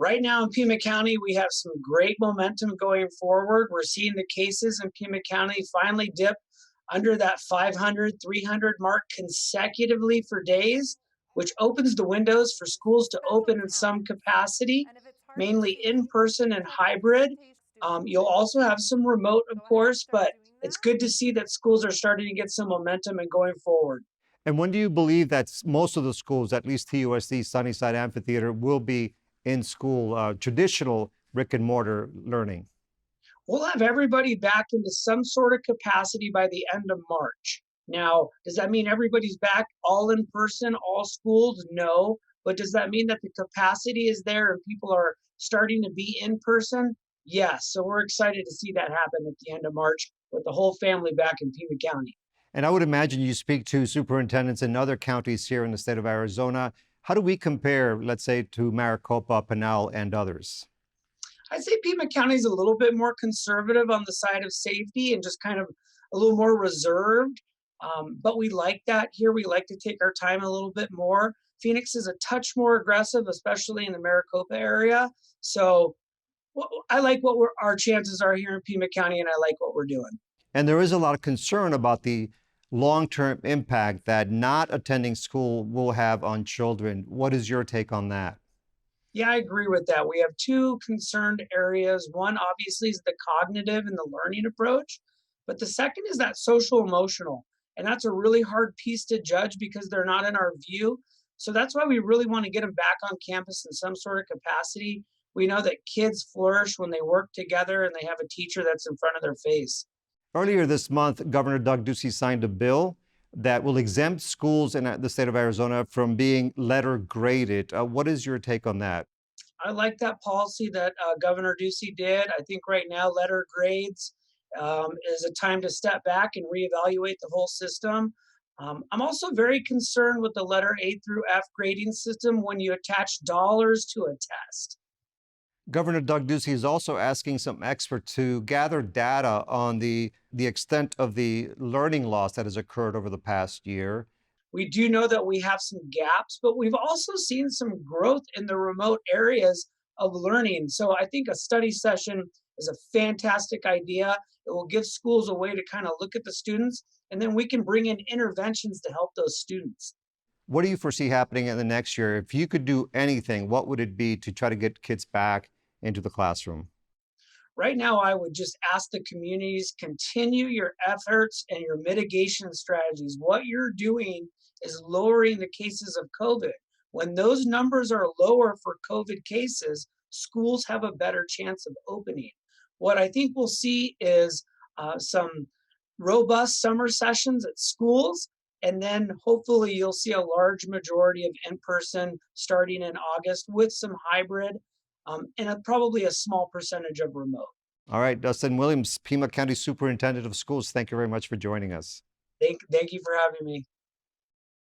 Right now in Pima County, we have some great momentum going forward. We're seeing the cases in Pima County finally dip under that 500, 300 mark consecutively for days, which opens the windows for schools to open in some capacity, mainly in person and hybrid. You'll also have some remote, of course, but it's good to see that schools are starting to get some momentum and going forward. And when do you believe that most of the schools, at least TUSD, Sunnyside Amphitheater, will be in school, traditional brick and mortar learning? We'll have everybody back into some sort of capacity by the end of March. Now, does that mean everybody's back all in person, all schools? No. But does that mean that the capacity is there and people are starting to be in person? Yes. So we're excited to see that happen at the end of March with the whole family back in Pima County. And I would imagine you speak to superintendents in other counties here in the state of Arizona. How do we compare, let's say, to Maricopa, Pinal, and others? I'd say Pima County is a little bit more conservative on the side of safety and just kind of a little more reserved. But we like that here. We like to take our time a little bit more. Phoenix is a touch more aggressive, especially in the Maricopa area. So I like our chances are here in Pima County, and I like what we're doing. And there is a lot of concern about the long-term impact that not attending school will have on children. What is your take on that? Yeah, I agree with that. We have two concerned areas. One, obviously, is the cognitive and the learning approach, but the second is that social emotional. And that's a really hard piece to judge because they're not in our view. So that's why we really want to get them back on campus in some sort of capacity. We know that kids flourish when they work together and they have a teacher that's in front of their face. Earlier this month, Governor Doug Ducey signed a bill that will exempt schools in the state of Arizona from being letter graded. What is your take on that? I like that policy that Governor Ducey did. I think right now letter grades is a time to step back and reevaluate the whole system. I'm also very concerned with the letter A through F grading system when you attach dollars to a test. Governor Doug Ducey is also asking some experts to gather data on the extent of the learning loss that has occurred over the past year. We do know that we have some gaps, but we've also seen some growth in the remote areas of learning. So I think a study session is a fantastic idea. It will give schools a way to kind of look at the students, and then we can bring in interventions to help those students. What do you foresee happening in the next year? If you could do anything, what would it be to try to get kids back into the classroom? Right now, I would just ask the communities continue your efforts and your mitigation strategies. What you're doing is lowering the cases of COVID. When those numbers are lower for COVID cases, schools have a better chance of opening. What I think we'll see is some robust summer sessions at schools, and then hopefully you'll see a large majority of in person starting in August with some hybrid and probably a small percentage of remote. All right, Dustin Williams, Pima County Superintendent of Schools, thank you very much for joining us. Thank you for having me.